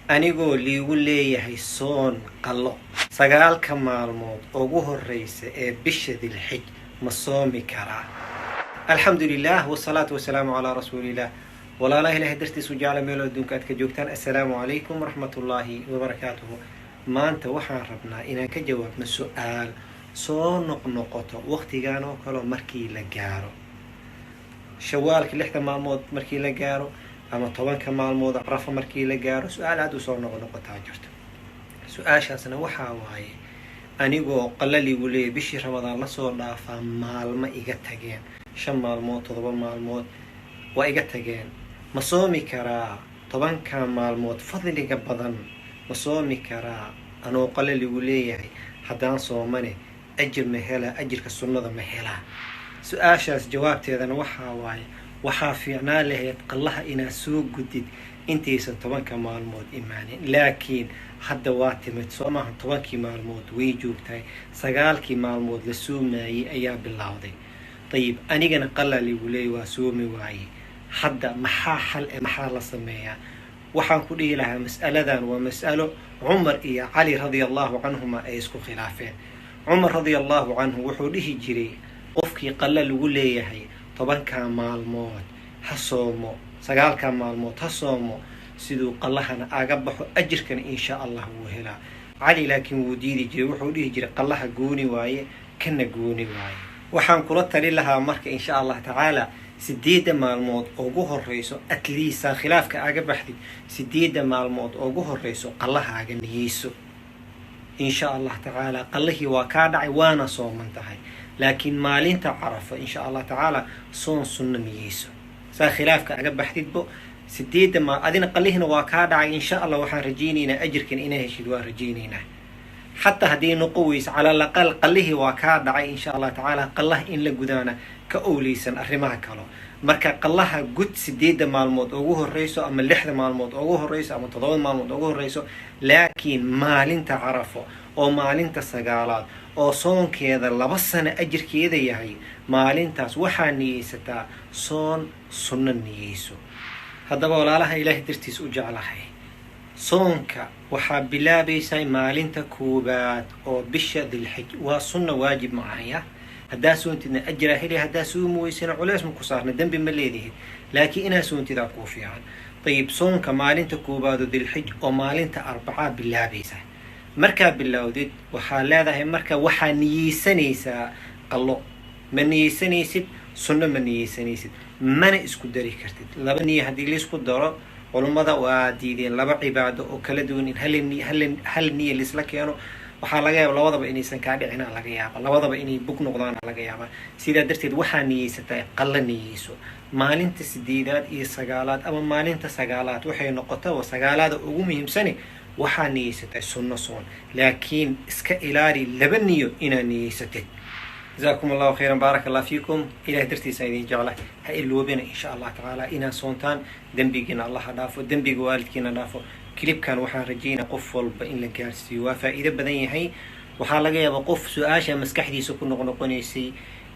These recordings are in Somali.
anigoo liigu leeyahay soon qallo sagaalka maalmood ugu horreysa ee bisha dilxij ma soomi karaa? alxamdulilah wasalaatu wasalaamu calaa rasuulilah. walaalaha ilaahay dartiisu jecla meel adduunka aad ka joogtaan. assalaamu calaykum waraxmatullaahi wabarakaatuhu. maanta waxaan rabnaa inaan ka jawaabno su-aal soo noqnoqoto waqtigan oo kale markii la gaaro shawaalka 6 maalmood markii la gaaro ama 10 maalmood carafa markii la gaaro. su-aal aad u soo noqnoqotaa jirto. su-aashaasna waxaa waaye anigoo qalaligu leeyahay bishii ramadaan lasoo dhaafaa maalmo iga tageen 5 maalmood 7 maalmood waa iga tageen, ma soomi karaa 10 maalmood fadliga badan? ma soomi karaa anoo qalaligu leeyahay? haddaan soomane ajir ma helaa? ajirka sunnada ma helaa? su-aashaas jawaabteedana waxaa waaye waxaa fiicnaan lahayd qallaha inaad soo gudid intaysan 10 maalmood imaanin, laakiin hadda waa timid soo maaha. 10 maalmood way joogtahay, 9 maalmood la soomayay ayaa bilowday. ayib anigana qalaligu leeyahay waa soomi waaye, hadda maxaa xal maxaa la sameeyaa? waxaan ku dhihi lahaa mas'aladan waa mas'alo cumar iyo cali radiallahu canhuma ay isku khilaafeen. cumar radiallahu canhu wuxuu dhihi jiray qofkii qalla lagu leeyahay 10 maalmood ha soomo, 9 maalmood ha soomo, siduu qallahana aga baxo ajirkana insha allah wuu helaa. cali laakiin wuu diidi jiray, wuxuu dhihi jiray qallaha gooni waaye kana gooni waaye. waxaan kula tali lahaa marka insha allah tacaala 8 maalmood ugu horeyso at least khilaafka aga baxdid 8 maalmood ugu horeyso qallahaaga niyeyso insha allah tacaala. qallihii waa kaa dhacay waana sooman tahay, laakiin maalinta carafa insha allah tacaala soon sunno niyeyso. saa khilaafka aga baxdidbo 8 adina qallihina waa kaa dhacay insha allah. waxaan rajaynaynaa ajirkan inaa heshid, waa rajaynaynaa. xataa haddii noqo weyso cala alaqal qallihii waa kaa dhacay insha allah tacaala. qallah in la gudaana ka owleysan arrimaha kalo. marka qallaha gud 8 maalmood ugu horeyso ama 6 maalmood ugu horeyso ama 7 maalmood ugu horeyso, laakiin maalinta carafo oo maalinta 9aad oo soonkeeda 2 sano ajirkeeda yahay, maalintaas waxaa niyeysataa soon sunno niyeyso. haddaba walaalaha ilaahay dartiis u jeclahay, soonka waxaa bilaabaysaa maalinta 1aad oo bisha dilxij. waa sunno waajib ma ahaya. haddaa soontidna ajraa heli, haddaa soomi weysana culeys ma ku saarna, dembi ma leedihin, laakiin inaa soontidaa kuu fiican. ayib soonka maalinta 1aad oo dilxij oo maalinta 4 bilaabaysa. markaa bilowdid waxaa leedahay marka waxaa niyeysanaysaa qallo. ma niyeysanaysid sunno, ma niyeysanaysid, mana isku dari kartid. 2 niyo haddii laisku daro culummada waa diideen 2 cibaado oo kala duwan in hal niyo laisla keeno. waxaa laga yaaba labadaba inaysan kaa dhicina laga yaaba, labadaba inay bug noqdaan laga yaaba. sidaa darteed waxaa niyeysataa qallo niyeyso. maalinta 8aad iyo 9aad ama maalinta 9aad waxay noqotaba 9aada ugu muhiimsani waxaa niyeysataa sunno soon, laakiin iska ilaali 2 niyo inaa niyeysatid. جزاكم الله خيرا، بارك الله فيكم. إلى درتي سيدين جعله هاي اللوبين إن شاء الله تعالى إنا صونتان دنبيجنا الله دافو، دنبيج والدكنا دافو. كليب كان وحان رجينا قفل بإن لجالسي وفائدة بدني هي وحالجا يبقى قف سؤاشا مسكحدي سكون نقنيسي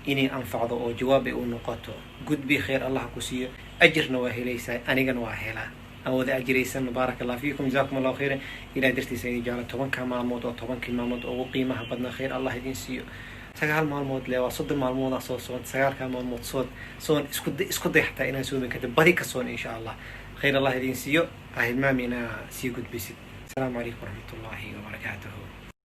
إني أنفع ضو جوابي ونقطه جود بخير الله كسيه أجر نواهي ليس أنا جنواهلا أو ذا أجر يسن. بارك الله فيكم، جزاكم الله خيرا. إلى درتي سيدين جعله 10 مالمود أو 10 مالمود أو قيمة بدنا خير الله يدين سيو. 9 maalmood le waa 30 maalmood soo soon. 9 maalmood soon isku day xataa inaan soomin kadib bari ka soon insha allah. khayr allah idin siiyo. ahilmaamina sii gudbisid. assalaamu calaykum waraxmatullaahi wabarakaatuhu.